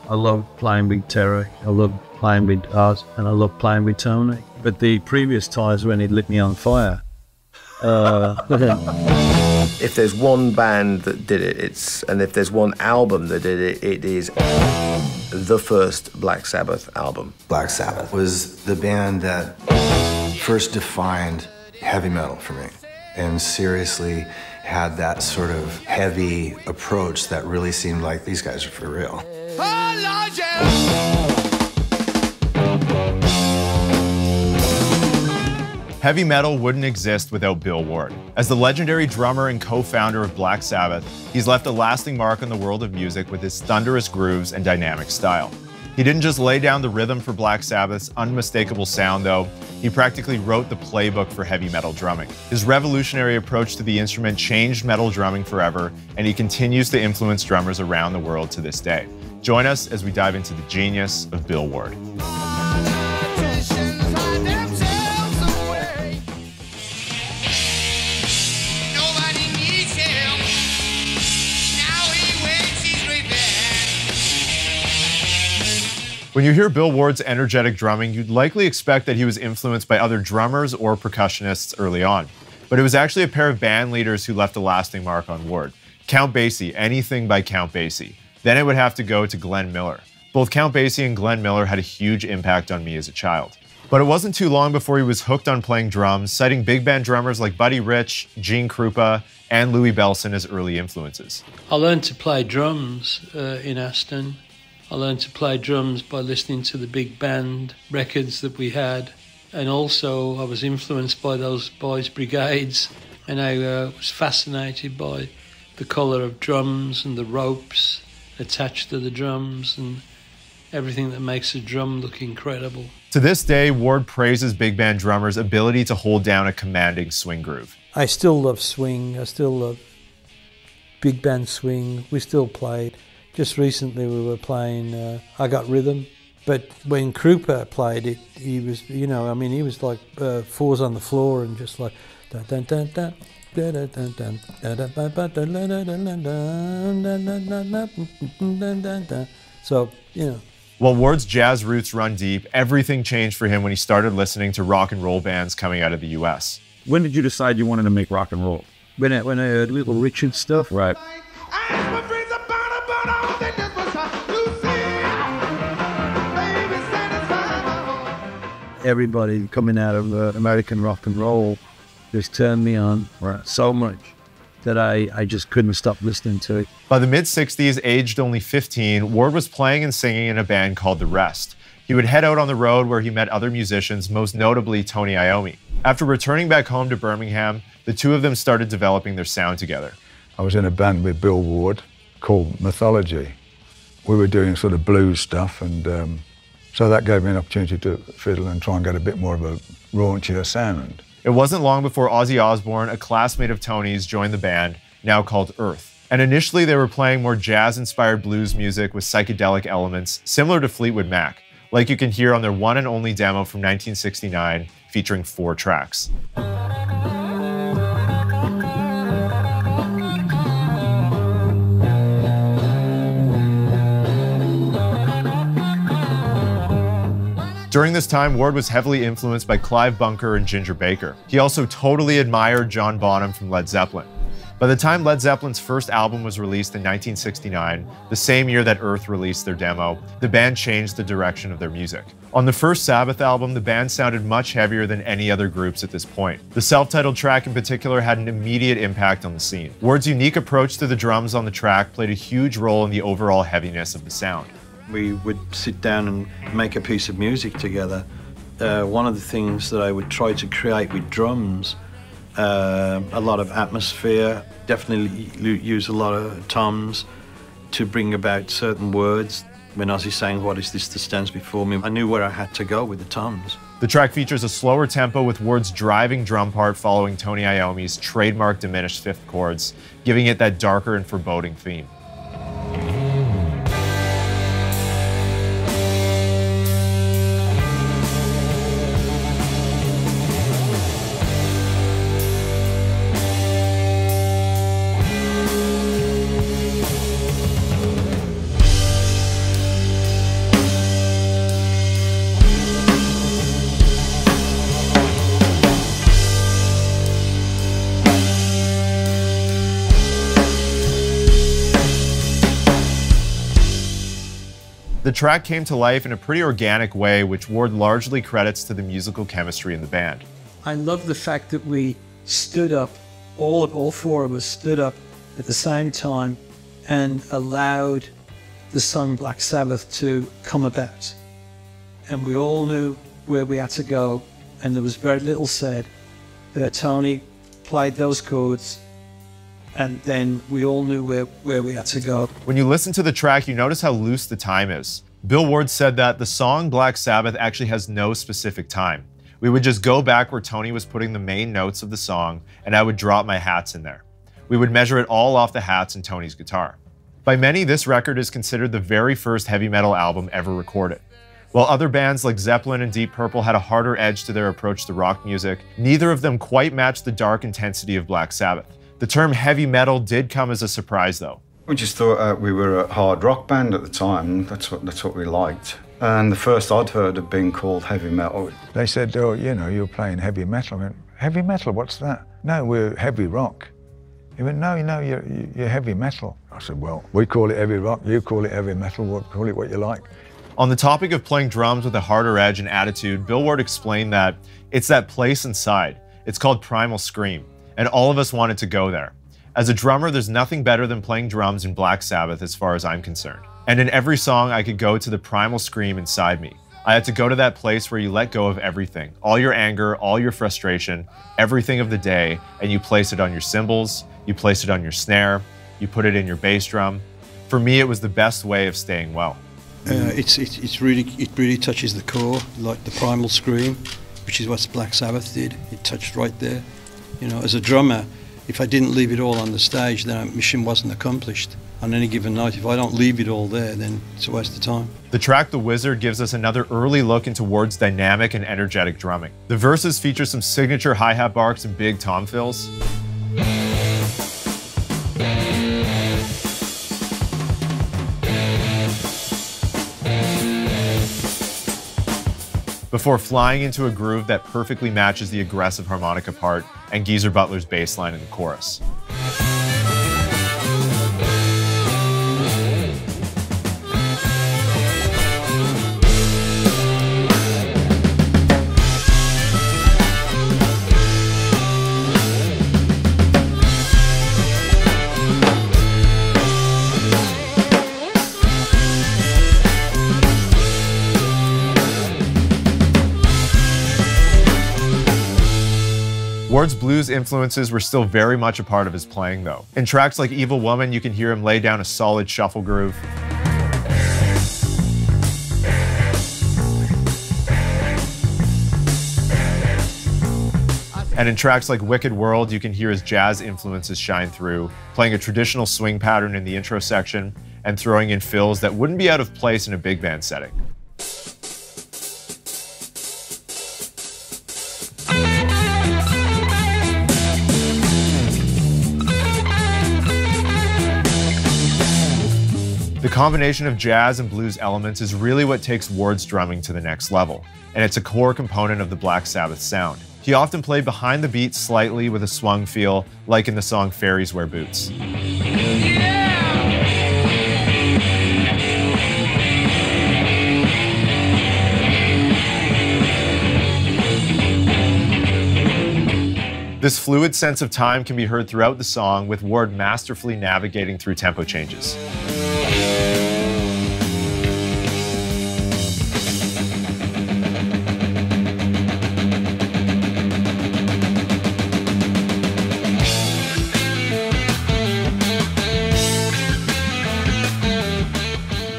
I love playing with Terry, I love playing with Oz, and I love playing with Tony. But the previous times when he'd lit me on fire, if there's one band that did it, and if there's one album that did it, it is the first Black Sabbath album. Black Sabbath was the band that first defined heavy metal for me, and seriously had that sort of heavy approach that really seemed like these guys are for real. Heavy metal wouldn't exist without Bill Ward. As the legendary drummer and co-founder of Black Sabbath, he's left a lasting mark on the world of music with his thunderous grooves and dynamic style. He didn't just lay down the rhythm for Black Sabbath's unmistakable sound, though. He practically wrote the playbook for heavy metal drumming. His revolutionary approach to the instrument changed metal drumming forever, and he continues to influence drummers around the world to this day. Join us as we dive into the genius of Bill Ward. When you hear Bill Ward's energetic drumming, you'd likely expect that he was influenced by other drummers or percussionists early on. But it was actually a pair of band leaders who left a lasting mark on Ward. Count Basie, anything by Count Basie. Then it would have to go to Glenn Miller. Both Count Basie and Glenn Miller had a huge impact on me as a child. But it wasn't too long before he was hooked on playing drums, citing big band drummers like Buddy Rich, Gene Krupa, and Louis Bellson as early influences. I learned to play drums in Aston. I learned to play drums by listening to the big band records that we had. And also I was influenced by those boys' brigades, and I was fascinated by the colour of drums and the ropes attached to the drums and everything that makes a drum look incredible. To this day, Ward praises big band drummers' ability to hold down a commanding swing groove. I still love swing, I still love big band swing, we still play. Just recently we were playing I Got Rhythm, but when Krupa played it, he was, you know, I mean, he was like fours on the floor and just like dun dun dun dun. So, you know. While Ward's jazz roots run deep, everything changed for him when he started listening to rock and roll bands coming out of the US. When did you decide you wanted to make rock and roll? When I heard Little Richard stuff, right? Everybody coming out of American rock and roll just turned me on so much that I just couldn't stop listening to it. By the mid-60s, aged only 15, Ward was playing and singing in a band called The Rest. He would head out on the road where he met other musicians, most notably Tony Iommi. After returning back home to Birmingham, the two of them started developing their sound together. I was in a band with Bill Ward called Mythology. We were doing sort of blues stuff, and so that gave me an opportunity to fiddle and try and get a bit more of a raunchier sound. It wasn't long before Ozzy Osbourne, a classmate of Tony's, joined the band, now called Earth. And initially they were playing more jazz-inspired blues music with psychedelic elements, similar to Fleetwood Mac, like you can hear on their one and only demo from 1969, featuring 4 tracks. During this time, Ward was heavily influenced by Clive Bunker and Ginger Baker. He also totally admired John Bonham from Led Zeppelin. By the time Led Zeppelin's first album was released in 1969, the same year that Earth released their demo, the band changed the direction of their music. On the first Sabbath album, the band sounded much heavier than any other groups at this point. The self-titled track in particular had an immediate impact on the scene. Ward's unique approach to the drums on the track played a huge role in the overall heaviness of the sound. We would sit down and make a piece of music together. One of the things that I would try to create with drums, a lot of atmosphere, definitely use a lot of toms to bring about certain words. When Ozzy sang, "What is this that stands before me?" I knew where I had to go with the toms. The track features a slower tempo with Ward's driving drum part following Tony Iommi's trademark diminished fifth chords, giving it that darker and foreboding theme. The track came to life in a pretty organic way, which Ward largely credits to the musical chemistry in the band. I love the fact that we stood up, all four of us stood up at the same time and allowed the song Black Sabbath to come about. And we all knew where we had to go, and there was very little said. Tony played those chords, and then we all knew where we had to go. When you listen to the track, you notice how loose the time is. Bill Ward said that the song Black Sabbath actually has no specific time. We would just go back where Tony was putting the main notes of the song, and I would drop my hats in there. We would measure it all off the hats in Tony's guitar. By many, this record is considered the very first heavy metal album ever recorded. While other bands like Zeppelin and Deep Purple had a harder edge to their approach to rock music, neither of them quite matched the dark intensity of Black Sabbath. The term heavy metal did come as a surprise, though. We just thought we were a hard rock band at the time. That's what we liked. And the first I'd heard of being called heavy metal. They said, oh, you know, you're playing heavy metal. I went, heavy metal, what's that? No, we're heavy rock. He went, no, you're heavy metal. I said, well, we call it heavy rock, you call it heavy metal, we'll call it what you like. On the topic of playing drums with a harder edge and attitude, Bill Ward explained that it's that place inside. It's called primal scream, and all of us wanted to go there. As a drummer, there's nothing better than playing drums in Black Sabbath as far as I'm concerned. And in every song, I could go to the primal scream inside me. I had to go to that place where you let go of everything, all your anger, all your frustration, everything of the day, and you place it on your cymbals, you place it on your snare, you put it in your bass drum. For me, it was the best way of staying well. It really touches the core, like the primal scream, which is what Black Sabbath did. It touched right there. You know, as a drummer, if I didn't leave it all on the stage, then our mission wasn't accomplished. On any given night, if I don't leave it all there, then it's a waste of time. The track The Wizard gives us another early look into Ward's dynamic and energetic drumming. The verses feature some signature hi-hat barks and big tom fills. Before flying into a groove that perfectly matches the aggressive harmonica part and Geezer Butler's bass line in the chorus. Ward's blues influences were still very much a part of his playing, though. In tracks like Evil Woman, you can hear him lay down a solid shuffle groove. And in tracks like Wicked World, you can hear his jazz influences shine through, playing a traditional swing pattern in the intro section and throwing in fills that wouldn't be out of place in a big band setting. The combination of jazz and blues elements is really what takes Ward's drumming to the next level, and it's a core component of the Black Sabbath sound. He often played behind the beat slightly with a swung feel, like in the song Fairies Wear Boots. This fluid sense of time can be heard throughout the song, with Ward masterfully navigating through tempo changes.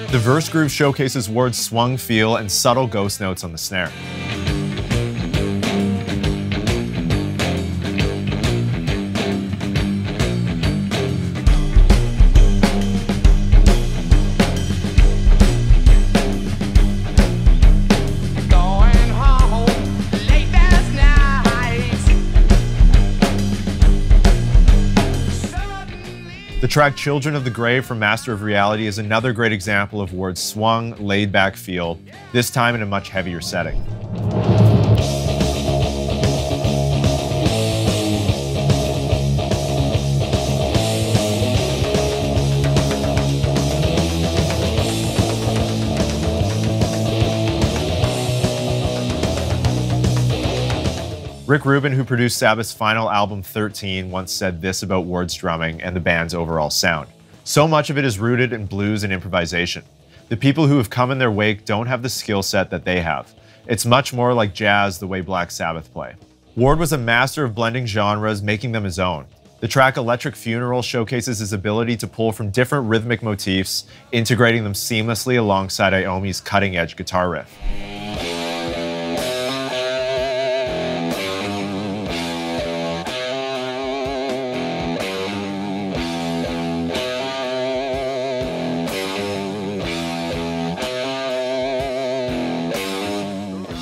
The verse groove showcases Ward's swung feel and subtle ghost notes on the snare. The track Children of the Grave from Master of Reality is another great example of Ward's swung, laid-back feel, this time in a much heavier setting. Rick Rubin, who produced Sabbath's final album 13, once said this about Ward's drumming and the band's overall sound. So much of it is rooted in blues and improvisation. The people who have come in their wake don't have the skill set that they have. It's much more like jazz the way Black Sabbath play. Ward was a master of blending genres, making them his own. The track Electric Funeral showcases his ability to pull from different rhythmic motifs, integrating them seamlessly alongside Iommi's cutting-edge guitar riff.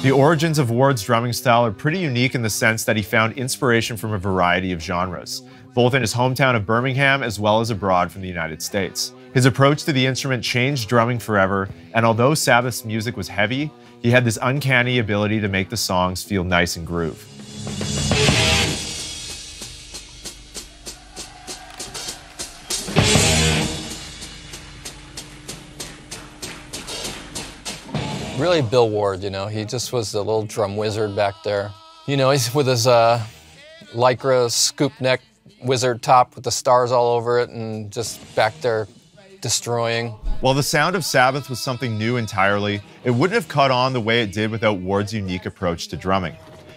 The origins of Ward's drumming style are pretty unique in the sense that he found inspiration from a variety of genres, both in his hometown of Birmingham as well as abroad from the United States. His approach to the instrument changed drumming forever, and although Sabbath's music was heavy, he had this uncanny ability to make the songs feel nice and groove. Really Bill Ward, you know, he just was a little drum wizard back there. You know, he's with his Lycra scoop neck wizard top with the stars all over it and just back there destroying. While the sound of Sabbath was something new entirely, it wouldn't have caught on the way it did without Ward's unique approach to drumming.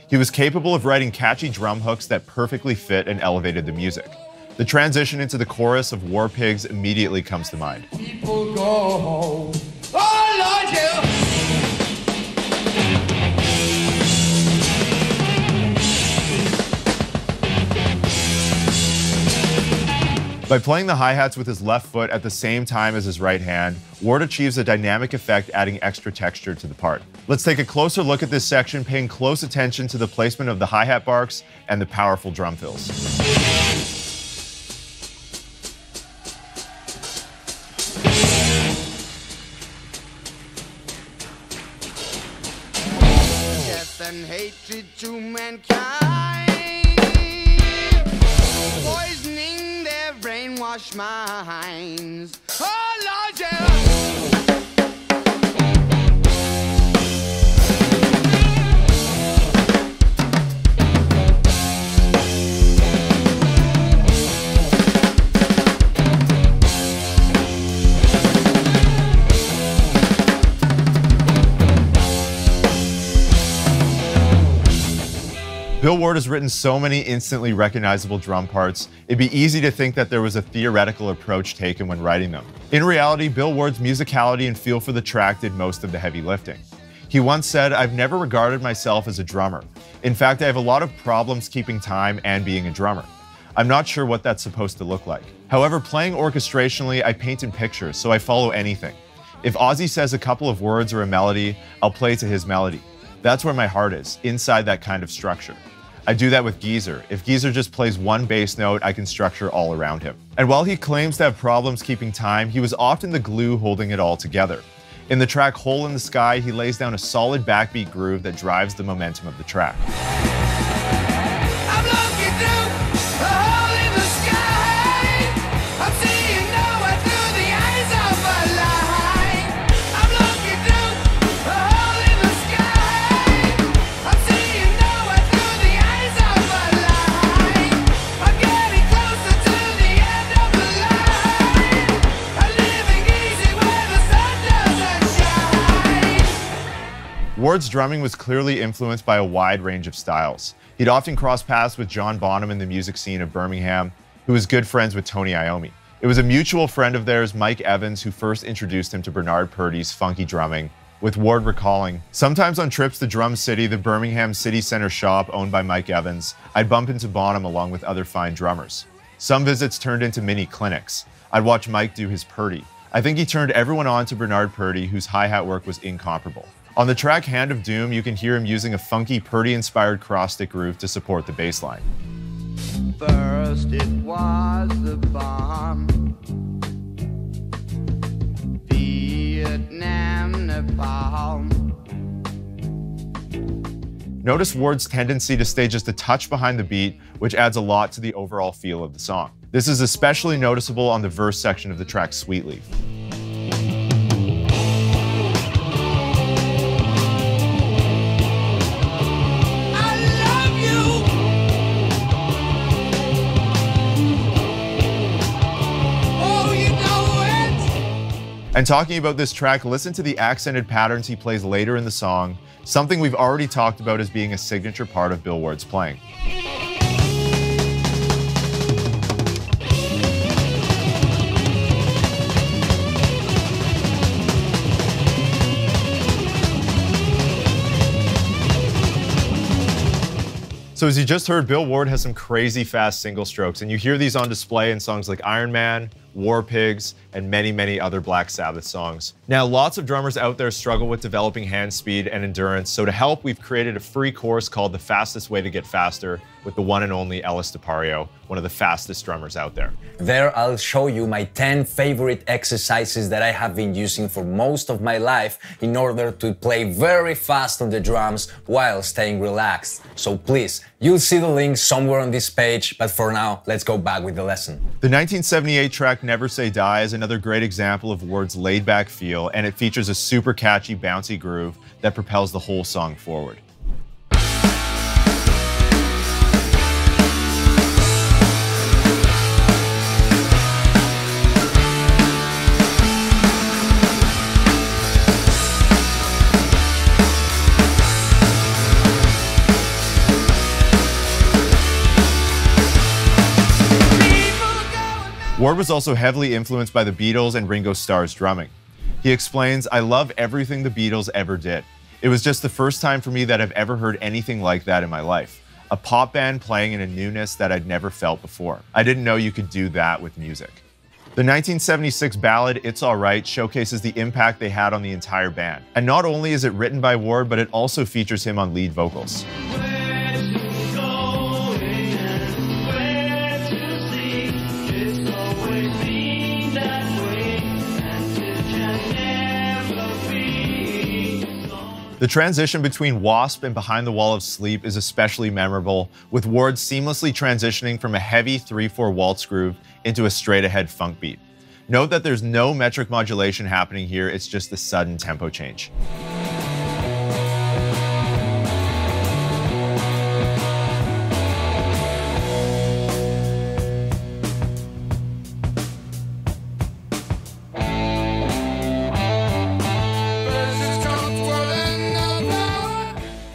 He was capable of writing catchy drum hooks that perfectly fit and elevated the music. The transition into the chorus of War Pigs immediately comes to mind. People go home. Oh, Lord, yeah. By playing the hi-hats with his left foot at the same time as his right hand, Ward achieves a dynamic effect, adding extra texture to the part. Let's take a closer look at this section, paying close attention to the placement of the hi-hat barks and the powerful drum fills. Death and hatred to mankind, poisoning their brainwashed minds. Oh, Lord, yeah. Bill Ward has written so many instantly recognizable drum parts, it'd be easy to think that there was a theoretical approach taken when writing them. In reality, Bill Ward's musicality and feel for the track did most of the heavy lifting. He once said, "I've never regarded myself as a drummer. In fact, I have a lot of problems keeping time and being a drummer. I'm not sure what that's supposed to look like. However, playing orchestrationally, I paint in pictures, so I follow anything. If Ozzy says a couple of words or a melody, I'll play to his melody. That's where my heart is, inside that kind of structure. I do that with Geezer. If Geezer just plays one bass note, I can structure all around him." And while he claims to have problems keeping time, he was often the glue holding it all together. In the track Hole in the Sky, he lays down a solid backbeat groove that drives the momentum of the track. I'm looking through a hole in the sky. I'm seeing nowhere through the eyes of a lie. I'm looking through a hole in the sky. I'm seeing nowhere through the eyes of a lie. I'm getting closer to the end of the line. I'm living easy where the sun doesn't shine. Ward's drumming was clearly influenced by a wide range of styles. He'd often cross paths with John Bonham in the music scene of Birmingham, who was good friends with Tony Iommi. It was a mutual friend of theirs, Mike Evans, who first introduced him to Bernard Purdy's funky drumming, with Ward recalling, "Sometimes on trips to Drum City, the Birmingham City Center shop owned by Mike Evans, I'd bump into Bonham along with other fine drummers. Some visits turned into mini clinics. I'd watch Mike do his Purdy. I think he turned everyone on to Bernard Purdy, whose hi-hat work was incomparable." On the track Hand of Doom, you can hear him using a funky Purdy-inspired cross-stick groove to support the bass line. First it was the bomb, Vietnam, Nepal. Notice Ward's tendency to stay just a touch behind the beat, which adds a lot to the overall feel of the song. This is especially noticeable on the verse section of the track Sweet Leaf. I love you. And talking about this track, listen to the accented patterns he plays later in the song, something we've already talked about as being a signature part of Bill Ward's playing. So as you just heard, Bill Ward has some crazy fast single strokes, and you hear these on display in songs like Iron Man, War Pigs, and many, many other Black Sabbath songs. Now, lots of drummers out there struggle with developing hand speed and endurance, so to help, we've created a free course called The Fastest Way to Get Faster with the one and only Estepario, one of the fastest drummers out there. There, I'll show you my 10 favorite exercises that I have been using for most of my life in order to play very fast on the drums while staying relaxed. So please, you'll see the link somewhere on this page, but for now, let's go back with the lesson. The 1978 track Never Say Die is another great example of Ward's laid-back feel, and it features a super catchy, bouncy groove that propels the whole song forward. Ward was also heavily influenced by the Beatles and Ringo Starr's drumming. He explains, "I love everything the Beatles ever did. It was just the first time for me that I've ever heard anything like that in my life. A pop band playing in a newness that I'd never felt before. I didn't know you could do that with music." The 1976 ballad It's Alright showcases the impact they had on the entire band. And not only is it written by Ward, but it also features him on lead vocals. The transition between Wasp and Behind the Wall of Sleep is especially memorable, with Ward seamlessly transitioning from a heavy 3/4 waltz groove into a straight-ahead funk beat. Note that there's no metric modulation happening here, it's just a sudden tempo change.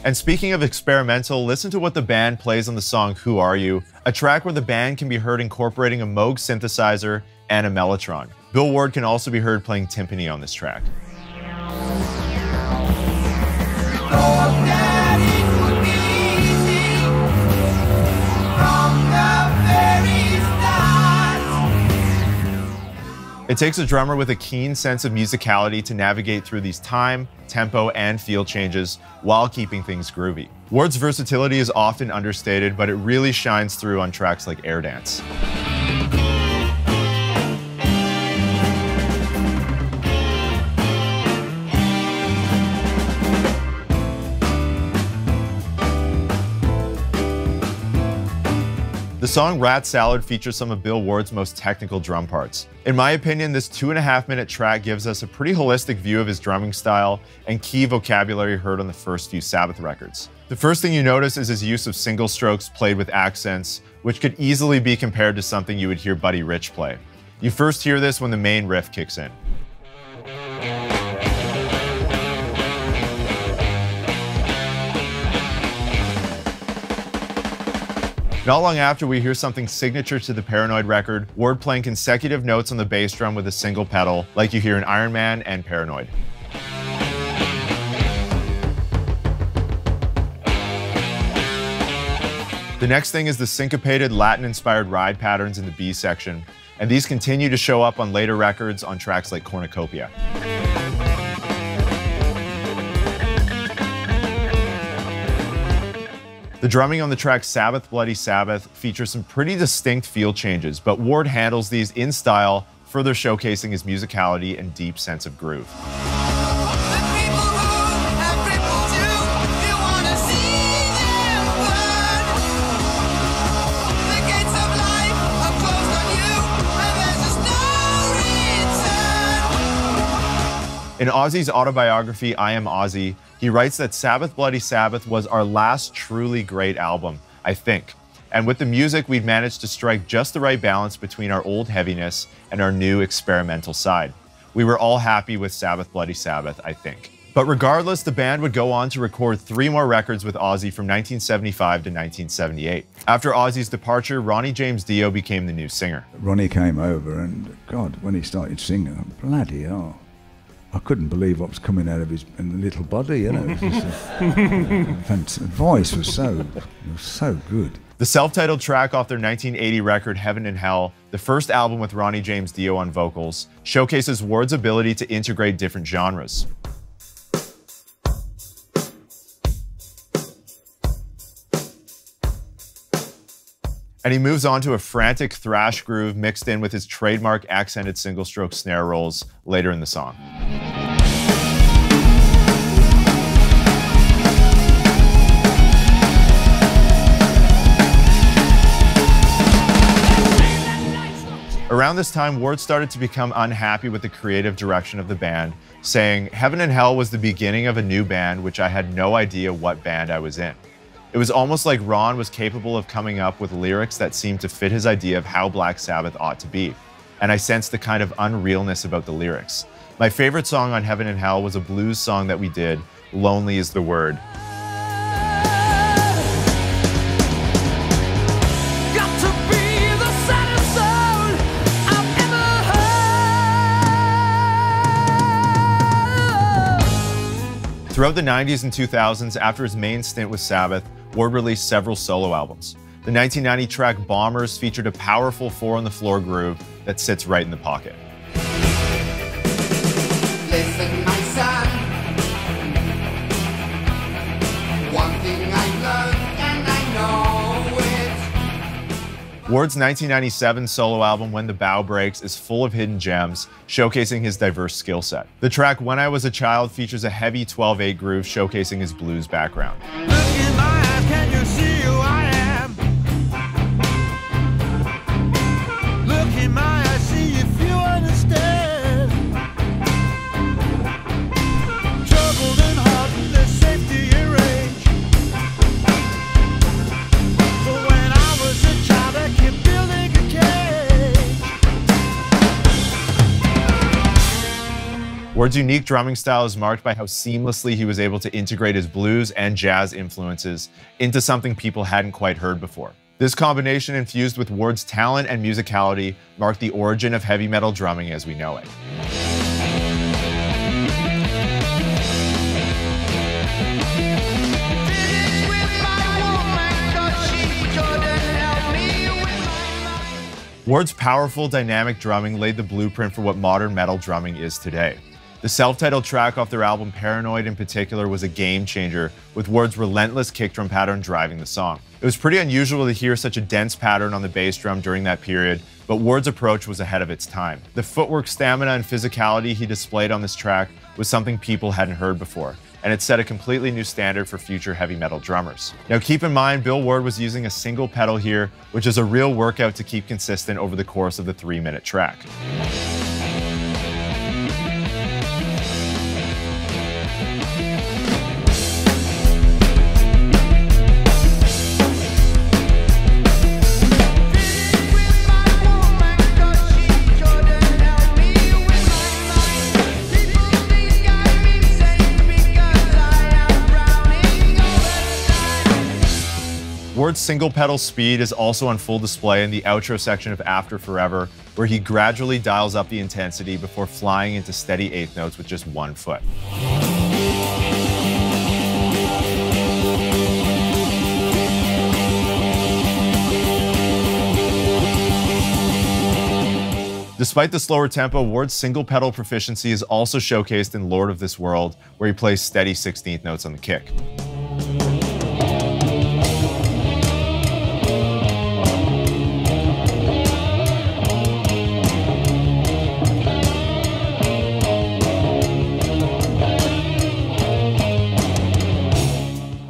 And speaking of experimental, listen to what the band plays on the song Who Are You, a track where the band can be heard incorporating a Moog synthesizer and a mellotron. Bill Ward can also be heard playing timpani on this track. It takes a drummer with a keen sense of musicality to navigate through these time, tempo, and feel changes while keeping things groovy. Ward's versatility is often understated, but it really shines through on tracks like Air Dance. The song Rat Salad features some of Bill Ward's most technical drum parts. In my opinion, this 2.5-minute track gives us a pretty holistic view of his drumming style and key vocabulary heard on the first few Sabbath records. The first thing you notice is his use of single strokes played with accents, which could easily be compared to something you would hear Buddy Rich play. You first hear this when the main riff kicks in. Not long after, we hear something signature to the Paranoid record, Ward playing consecutive notes on the bass drum with a single pedal, like you hear in Iron Man and Paranoid. The next thing is the syncopated Latin-inspired ride patterns in the B section, and these continue to show up on later records on tracks like Cornucopia. The drumming on the track Sabbath Bloody Sabbath features some pretty distinct feel changes, but Ward handles these in style, further showcasing his musicality and deep sense of groove. In Ozzy's autobiography, I Am Ozzy, he writes that Sabbath Bloody Sabbath was our last truly great album, I think. And with the music, we'd managed to strike just the right balance between our old heaviness and our new experimental side. We were all happy with Sabbath Bloody Sabbath, I think. But regardless, the band would go on to record 3 more records with Ozzy from 1975 to 1978. After Ozzy's departure, Ronnie James Dio became the new singer. Ronnie came over and, God, when he started singing, bloody hell. I couldn't believe what was coming out of his little body, you know. The voice was so good. The self-titled track off their 1980 record, Heaven and Hell, the first album with Ronnie James Dio on vocals, showcases Ward's ability to integrate different genres. And he moves on to a frantic thrash groove mixed in with his trademark accented single-stroke snare rolls later in the song. Around this time, Ward started to become unhappy with the creative direction of the band, saying, "Heaven and Hell was the beginning of a new band, which I had no idea what band I was in." It was almost like Ron was capable of coming up with lyrics that seemed to fit his idea of how Black Sabbath ought to be, and I sensed the kind of unrealness about the lyrics. My favorite song on Heaven and Hell was a blues song that we did, Lonely is the Word. Throughout the 90s and 2000s, after his main stint with Sabbath, Ward released several solo albums. The 1990 track Bombers featured a powerful 4-on-the-floor groove that sits right in the pocket. Listen, my son. One thing I learned and I know it. Ward's 1997 solo album, When the Bow Breaks, is full of hidden gems, showcasing his diverse skill set. The track When I Was a Child features a heavy 12/8 groove showcasing his blues background. Look in my eyes, can you see who I am? Look in my eyes, see if you understand. Troubled and hard, there's safety in range. But when I was a child, I kept building a cage. Ward's unique drumming style is marked by how seamlessly he was able to integrate his blues and jazz influences into something people hadn't quite heard before. This combination, infused with Ward's talent and musicality, marked the origin of heavy metal drumming as we know it. Ward's powerful, dynamic drumming laid the blueprint for what modern metal drumming is today. The self-titled track off their album Paranoid in particular was a game changer, with Ward's relentless kick drum pattern driving the song. It was pretty unusual to hear such a dense pattern on the bass drum during that period, but Ward's approach was ahead of its time. The footwork, stamina, and physicality he displayed on this track was something people hadn't heard before, and it set a completely new standard for future heavy metal drummers. Now keep in mind, Bill Ward was using a single pedal here, which is a real workout to keep consistent over the course of the 3-minute track. Ward's single pedal speed is also on full display in the outro section of After Forever, where he gradually dials up the intensity before flying into steady eighth notes with just one foot. Despite the slower tempo, Ward's single pedal proficiency is also showcased in Lord of This World, where he plays steady 16th notes on the kick.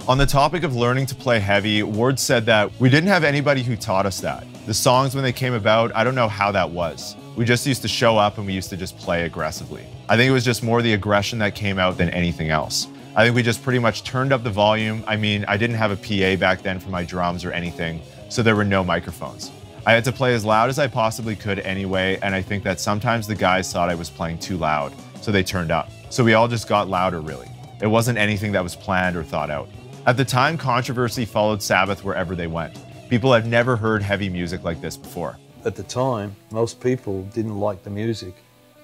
On the topic of learning to play heavy, Ward said that we didn't have anybody who taught us that. The songs, when they came about, I don't know how that was. We just used to show up and we used to just play aggressively. I think it was just more the aggression that came out than anything else. I think we just pretty much turned up the volume. I mean, I didn't have a PA back then for my drums or anything, so there were no microphones. I had to play as loud as I possibly could anyway, and I think that sometimes the guys thought I was playing too loud, so they turned up. So we all just got louder, really. It wasn't anything that was planned or thought out. At the time, controversy followed Sabbath wherever they went. People had never heard heavy music like this before. At the time, most people didn't like the music,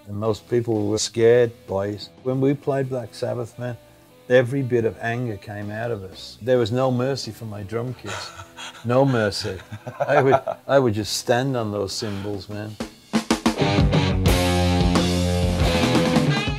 and most people were scared by it. When we played Black Sabbath, man, every bit of anger came out of us. There was no mercy for my drum kits. No mercy. I would just stand on those cymbals, man.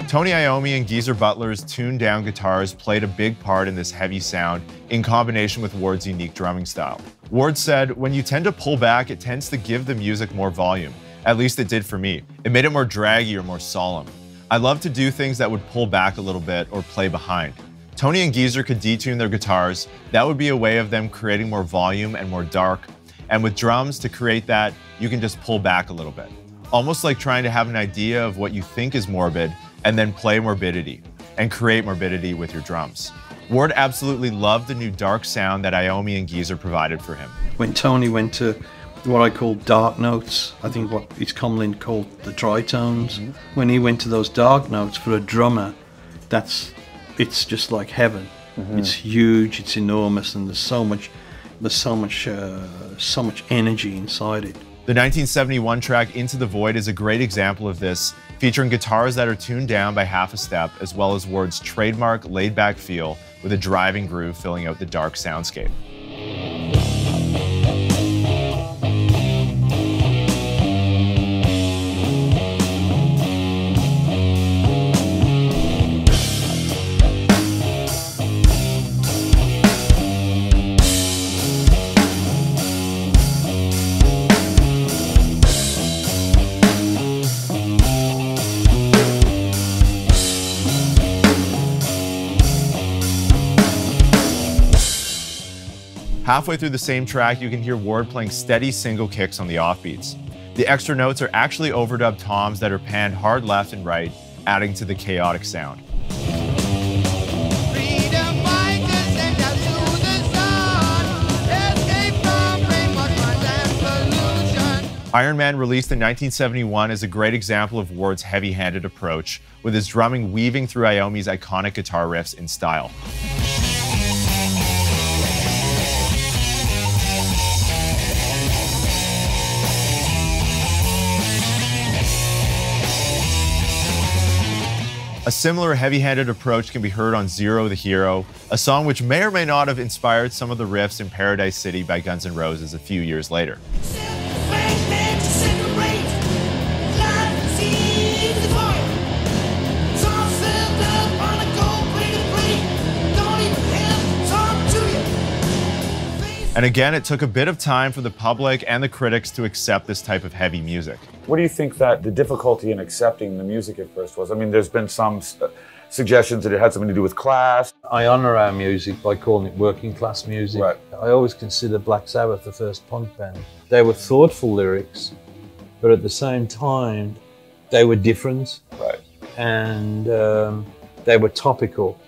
Tony Iommi and Geezer Butler's tuned down guitars played a big part in this heavy sound in combination with Ward's unique drumming style. Ward said, when you tend to pull back, it tends to give the music more volume. At least it did for me. It made it more draggy or more solemn. I love to do things that would pull back a little bit or play behind. Tony and Geezer could detune their guitars. That would be a way of them creating more volume and more dark. And with drums, to create that, you can just pull back a little bit. Almost like trying to have an idea of what you think is morbid and then play morbidity and create morbidity with your drums. Ward absolutely loved the new dark sound that Iommi and Geezer provided for him. When Tony went to what I call dark notes, I think what it's commonly called the tritones, when he went to those dark notes for a drummer, it's just like heaven. It's huge, it's enormous, and there's so much energy inside it. The 1971 track Into the Void is a great example of this, featuring guitars that are tuned down by half a step, as well as Ward's trademark laid-back feel with a driving groove filling out the dark soundscape. Halfway through the same track, you can hear Ward playing steady single kicks on the offbeats. The extra notes are actually overdubbed toms that are panned hard left and right, adding to the chaotic sound. Iron Man, released in 1971, is a great example of Ward's heavy-handed approach, with his drumming weaving through Iommi's iconic guitar riffs in style. A similar heavy-handed approach can be heard on Zero the Hero, a song which may or may not have inspired some of the riffs in Paradise City by Guns N' Roses a few years later. And again, it took a bit of time for the public and the critics to accept this type of heavy music. What do you think that the difficulty in accepting the music at first was? I mean, there's been some suggestions that it had something to do with class. I honour our music by calling it working class music. Right. I always consider Black Sabbath the first punk band. They were thoughtful lyrics, but at the same time, they were different. Right. And they were topical.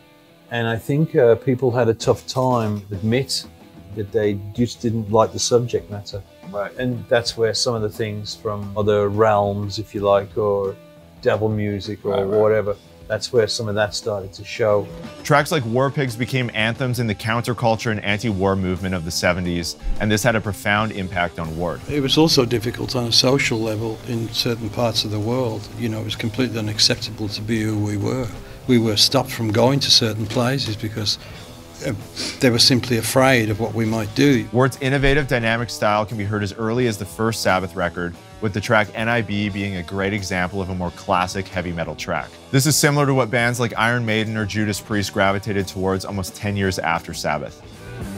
And I think people had a tough time admit that they just didn't like the subject matter. Right. And that's where some of the things from other realms, if you like, or devil music or whatever, that's where some of that started to show. Tracks like War Pigs became anthems in the counterculture and anti-war movement of the 70s, and this had a profound impact on Ward. It was also difficult on a social level in certain parts of the world. You know, it was completely unacceptable to be who we were. We were stopped from going to certain places because they were simply afraid of what we might do. Ward's innovative, dynamic style can be heard as early as the first Sabbath record, with the track NIB being a great example of a more classic heavy metal track. This is similar to what bands like Iron Maiden or Judas Priest gravitated towards almost 10 years after Sabbath.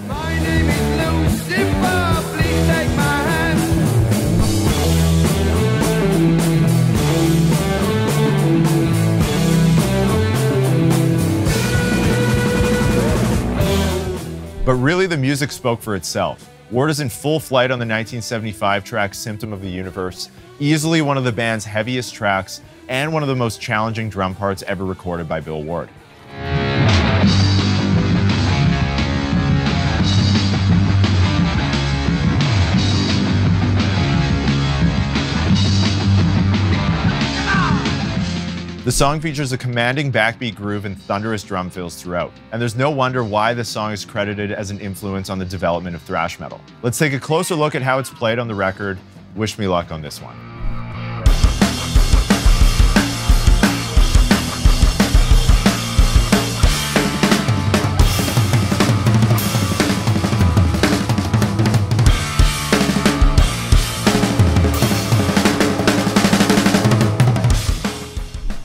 My name is Lucifer, please take my hand. But really, the music spoke for itself. Ward is in full flight on the 1975 track Symptom of the Universe, easily one of the band's heaviest tracks and one of the most challenging drum parts ever recorded by Bill Ward. The song features a commanding backbeat groove and thunderous drum fills throughout, and there's no wonder why this song is credited as an influence on the development of thrash metal. Let's take a closer look at how it's played on the record. Wish me luck on this one.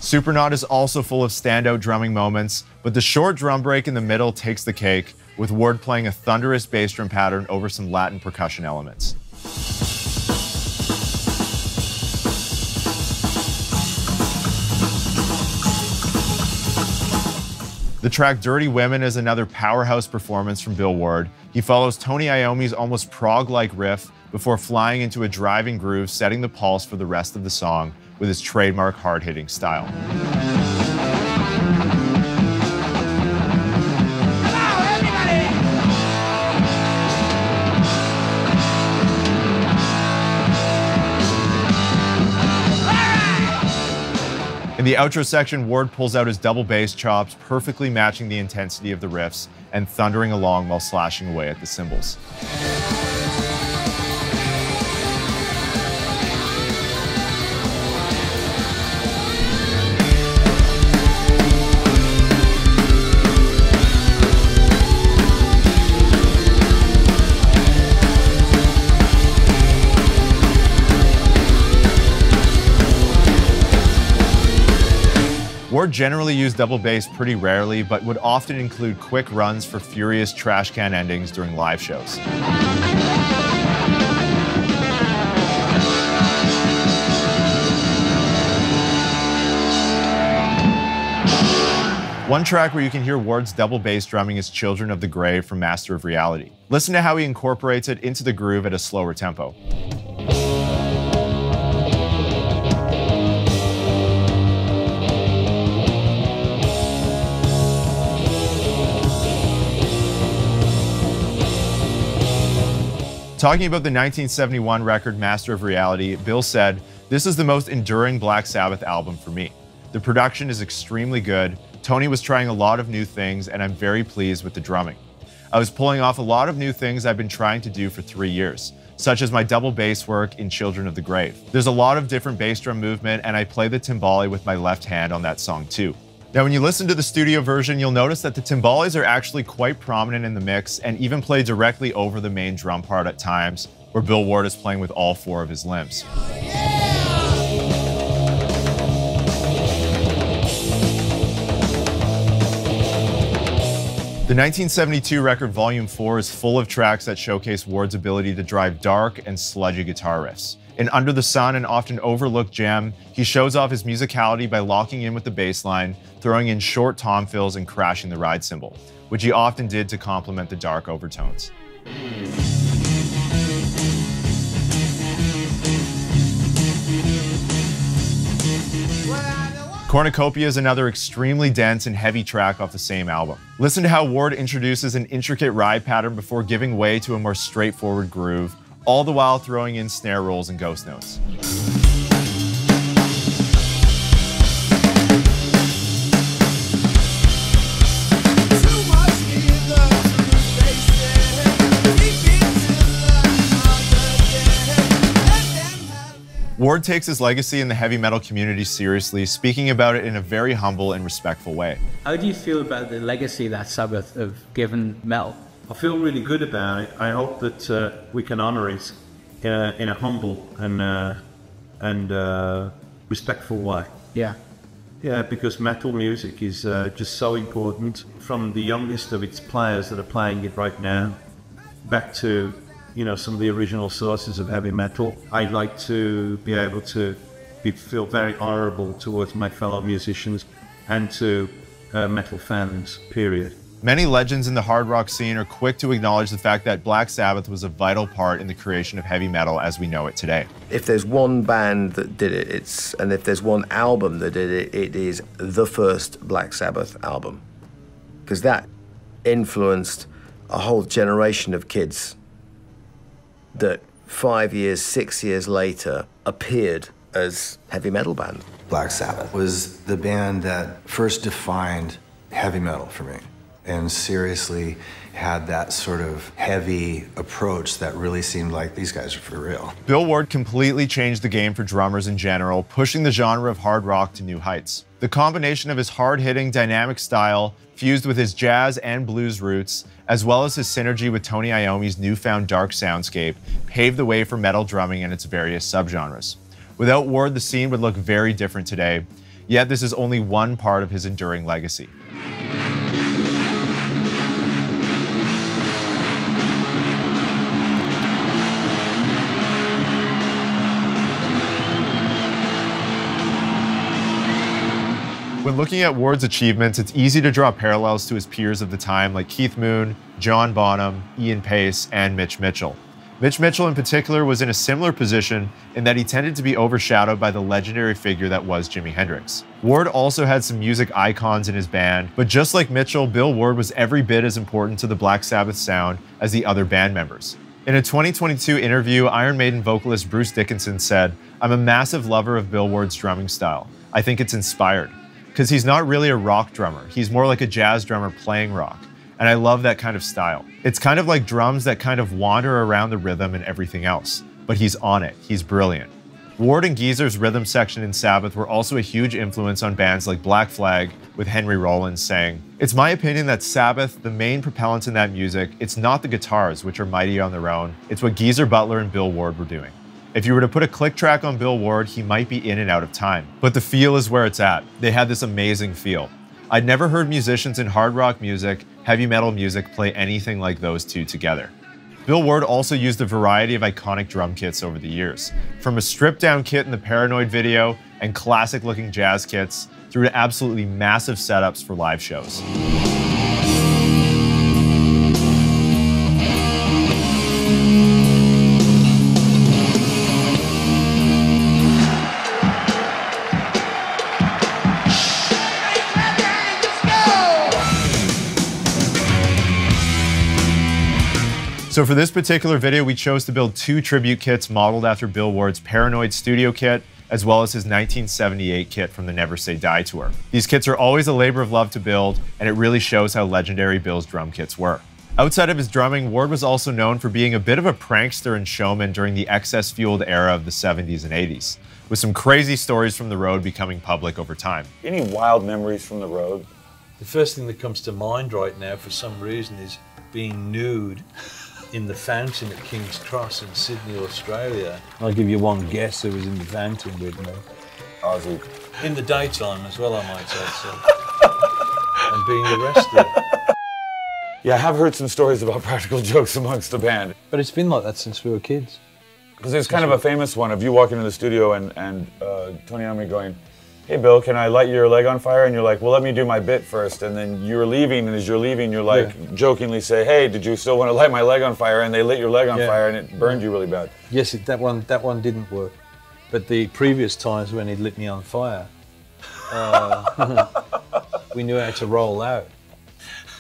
Supernaut is also full of standout drumming moments, but the short drum break in the middle takes the cake, with Ward playing a thunderous bass drum pattern over some Latin percussion elements. The track Dirty Women is another powerhouse performance from Bill Ward. He follows Tony Iommi's almost prog-like riff before flying into a driving groove, setting the pulse for the rest of the song with his trademark hard-hitting style. In the outro section, Ward pulls out his double bass chops, perfectly matching the intensity of the riffs and thundering along while slashing away at the cymbals. Ward generally used double bass pretty rarely, but would often include quick runs for furious trash can endings during live shows. One track where you can hear Ward's double bass drumming is Children of the Grave from Master of Reality. Listen to how he incorporates it into the groove at a slower tempo. Talking about the 1971 record Master of Reality, Bill said, "This is the most enduring Black Sabbath album for me. The production is extremely good, Tony was trying a lot of new things, and I'm very pleased with the drumming. I was pulling off a lot of new things I've been trying to do for 3 years, such as my double bass work in Children of the Grave. There's a lot of different bass drum movement, and I play the timbali with my left hand on that song too." Now, when you listen to the studio version, you'll notice that the timbales are actually quite prominent in the mix and even play directly over the main drum part at times, where Bill Ward is playing with all 4 of his limbs. The 1972 record Volume 4 is full of tracks that showcase Ward's ability to drive dark and sludgy guitar riffs. In Under the Sun, an often overlooked gem, he shows off his musicality by locking in with the bass line, throwing in short tom fills and crashing the ride cymbal, which he often did to complement the dark overtones. Cornucopia is another extremely dense and heavy track off the same album. Listen to how Ward introduces an intricate ride pattern before giving way to a more straightforward groove, all the while throwing in snare rolls and ghost notes. Ward takes his legacy in the heavy metal community seriously, speaking about it in a very humble and respectful way. How do you feel about the legacy that Sabbath have given metal? I feel really good about it. I hope that we can honour it in a humble and respectful way. Yeah. Yeah, because metal music is just so important. From the youngest of its players that are playing it right now, back to some of the original sources of heavy metal. I'd like to be able to feel very honourable towards my fellow musicians and to metal fans, period. Many legends in the hard rock scene are quick to acknowledge the fact that Black Sabbath was a vital part in the creation of heavy metal as we know it today. If there's one band that did it, and if there's one album that did it, it is the first Black Sabbath album. Because that influenced a whole generation of kids that 5 years, 6 years later appeared as heavy metal band. Black Sabbath was the band that first defined heavy metal for me, and seriously had that sort of heavy approach that really seemed like these guys are for real. Bill Ward completely changed the game for drummers in general, pushing the genre of hard rock to new heights. The combination of his hard-hitting, dynamic style, fused with his jazz and blues roots, as well as his synergy with Tony Iommi's newfound dark soundscape, paved the way for metal drumming and its various subgenres. Without Ward, the scene would look very different today, yet this is only one part of his enduring legacy. When looking at Ward's achievements, it's easy to draw parallels to his peers of the time like Keith Moon, John Bonham, Ian Pace, and Mitch Mitchell. Mitch Mitchell in particular was in a similar position in that he tended to be overshadowed by the legendary figure that was Jimi Hendrix. Ward also had some music icons in his band, but just like Mitchell, Bill Ward was every bit as important to the Black Sabbath sound as the other band members. In a 2022 interview, Iron Maiden vocalist Bruce Dickinson said, "I'm a massive lover of Bill Ward's drumming style. I think it's inspired. Because he's not really a rock drummer, he's more like a jazz drummer playing rock. And I love that kind of style. It's kind of like drums that kind of wander around the rhythm and everything else. But he's on it, he's brilliant." Ward and Geezer's rhythm section in Sabbath were also a huge influence on bands like Black Flag, with Henry Rollins saying, "It's my opinion that Sabbath, the main propellant in that music, it's not the guitars, which are mighty on their own, it's what Geezer Butler and Bill Ward were doing. If you were to put a click track on Bill Ward, he might be in and out of time. But the feel is where it's at. They had this amazing feel. I'd never heard musicians in hard rock music, heavy metal music play anything like those two together." Bill Ward also used a variety of iconic drum kits over the years, from a stripped down kit in the Paranoid video and classic looking jazz kits, through to absolutely massive setups for live shows. So for this particular video, we chose to build two tribute kits modeled after Bill Ward's Paranoid studio kit, as well as his 1978 kit from the Never Say Die tour. These kits are always a labor of love to build, and it really shows how legendary Bill's drum kits were. Outside of his drumming, Ward was also known for being a bit of a prankster and showman during the excess-fueled era of the 70s and 80s, with some crazy stories from the road becoming public over time. Any wild memories from the road? The first thing that comes to mind right now, for some reason, is being nude in the fountain at King's Cross in Sydney, Australia. I'll give you one guess who was in the fountain with me. Ozzy. In the daytime as well, I might say so. And being arrested. Yeah, I have heard some stories about practical jokes amongst the band. But it's been like that since we were kids. Because there's kind of a famous one of you walking into the studio and Tony Iommi going, "Hey Bill, can I light your leg on fire?" And you're like, "Well, let me do my bit first." And then you're leaving, and as you're leaving, you're like, jokingly say, "Hey, did you still want to light my leg on fire?" And they lit your leg on fire, and it burned you really bad. Yes, that one didn't work. But the previous times when he'd lit me on fire, we knew how to roll out.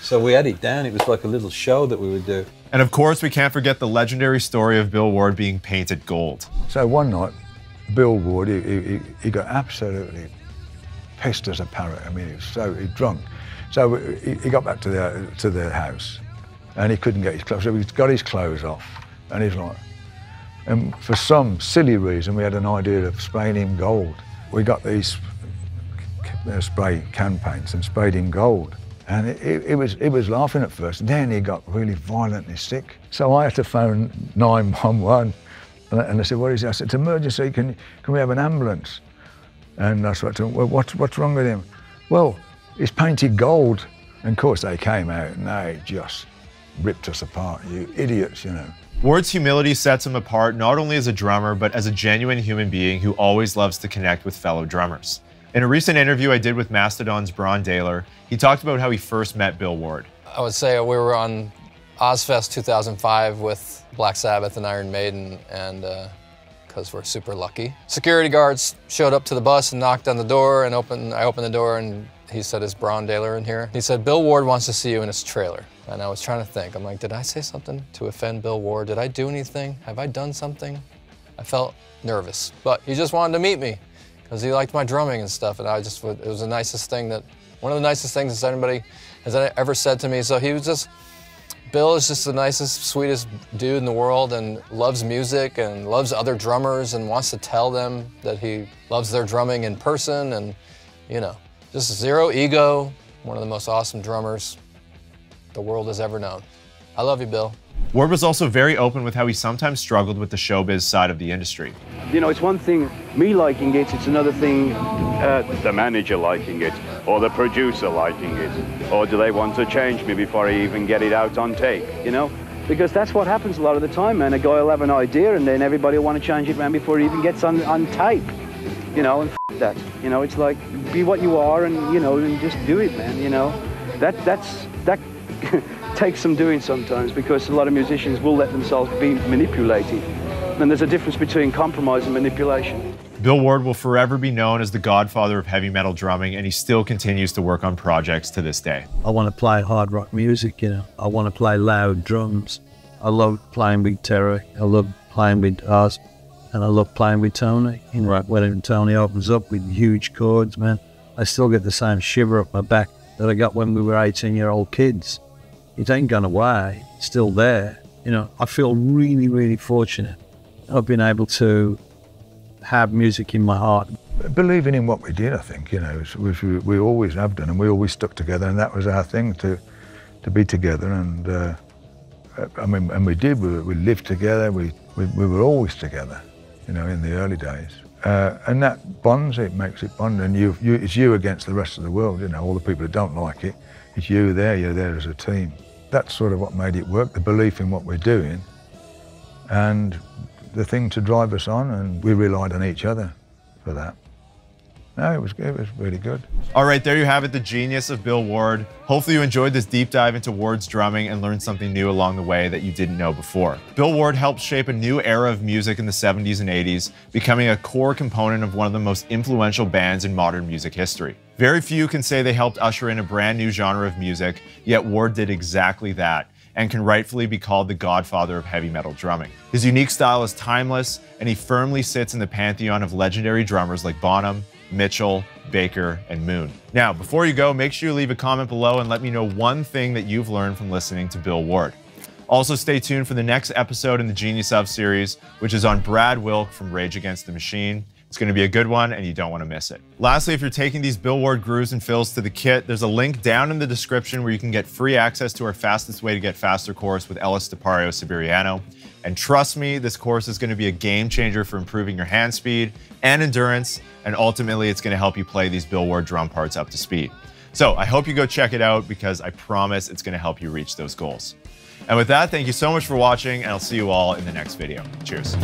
So we had it down. It was like a little show that we would do. And of course, we can't forget the legendary story of Bill Ward being painted gold. So one night, Bill Ward, he got absolutely pissed as a parrot. I mean, he was so drunk. So he got back to the house, and he couldn't get his clothes. So he got his clothes off, and he's like, and for some silly reason, we had an idea of spraying him gold. We got these spray can paints and sprayed him gold. And it was laughing at first. Then he got really violently sick. So I had to phone 911. And I said, "What is it?" I said, "It's emergency, can we have an ambulance?" And I said to him, "Well, what's wrong with him?" "Well, he's painted gold." And of course they came out and they just ripped us apart, you idiots, you know. Ward's humility sets him apart not only as a drummer, but as a genuine human being who always loves to connect with fellow drummers. In a recent interview I did with Mastodon's Bron Daler, he talked about how he first met Bill Ward. I would say we were on Ozfest 2005 with Black Sabbath and Iron Maiden, and because we're super lucky. Security guards showed up to the bus and knocked on the door, and I opened the door, and he said, "Is Bron Daler in here?" He said, "Bill Ward wants to see you in his trailer." And I was trying to think, I'm like, did I say something to offend Bill Ward? Did I do anything? Have I done something? I felt nervous, but he just wanted to meet me because he liked my drumming and stuff, and it was the nicest thing one of the nicest things that anybody has ever said to me. So he was just, Bill is just the nicest, sweetest dude in the world and loves music and loves other drummers and wants to tell them that he loves their drumming in person, and, you know, just zero ego, one of the most awesome drummers the world has ever known. I love you, Bill. Ward was also very open with how he sometimes struggled with the showbiz side of the industry. You know, it's one thing me liking it, it's another thing the manager liking it, or the producer liking it, or do they want to change me before I even get it out on tape, you know? Because that's what happens a lot of the time, man. A guy will have an idea and then everybody will want to change it around before it even gets on tape, you know, and that. You know, it's like, be what you are and, you know, and just do it, man, you know? That takes some doing sometimes, because a lot of musicians will let themselves be manipulated. And there's a difference between compromise and manipulation. Bill Ward will forever be known as the godfather of heavy metal drumming, and he still continues to work on projects to this day. I want to play hard rock music, you know. I want to play loud drums. I love playing with Terry. I love playing with us. And I love playing with Tony. You know, when Tony opens up with huge chords, man, I still get the same shiver up my back that I got when we were 18-year-old kids. It ain't gone away, it's still there. You know, I feel really, really fortunate. I've been able to have music in my heart. Believing in what we did, I think, you know, which we always have done, and we always stuck together, and that was our thing, to be together. And I mean, and we did. We lived together. We were always together, you know, in the early days. And that bonds it, makes it bond. And it's you against the rest of the world, you know, all the people that don't like it. It's you there, you're there as a team. That's sort of what made it work, the belief in what we're doing and the thing to drive us on, and we relied on each other for that. No, it was really good. All right, there you have it, the genius of Bill Ward. Hopefully you enjoyed this deep dive into Ward's drumming and learned something new along the way that you didn't know before. Bill Ward helped shape a new era of music in the 70s and 80s, becoming a core component of one of the most influential bands in modern music history. Very few can say they helped usher in a brand new genre of music, yet Ward did exactly that, and can rightfully be called the godfather of heavy metal drumming. His unique style is timeless, and he firmly sits in the pantheon of legendary drummers like Bonham, Mitchell, Baker, and Moon. Now, before you go, make sure you leave a comment below and let me know one thing that you've learned from listening to Bill Ward. Also, stay tuned for the next episode in the Genius Of series, which is on Brad Wilk from Rage Against the Machine. It's going to be a good one, and you don't want to miss it. Lastly, if you're taking these Bill Ward grooves and fills to the kit, there's a link down in the description where you can get free access to our Fastest Way to Get Faster course with Estepario Siberiano. And trust me, this course is going to be a game changer for improving your hand speed and endurance, and ultimately it's going to help you play these Bill Ward drum parts up to speed. So I hope you go check it out, because I promise it's going to help you reach those goals. And with that, thank you so much for watching, and I'll see you all in the next video. Cheers.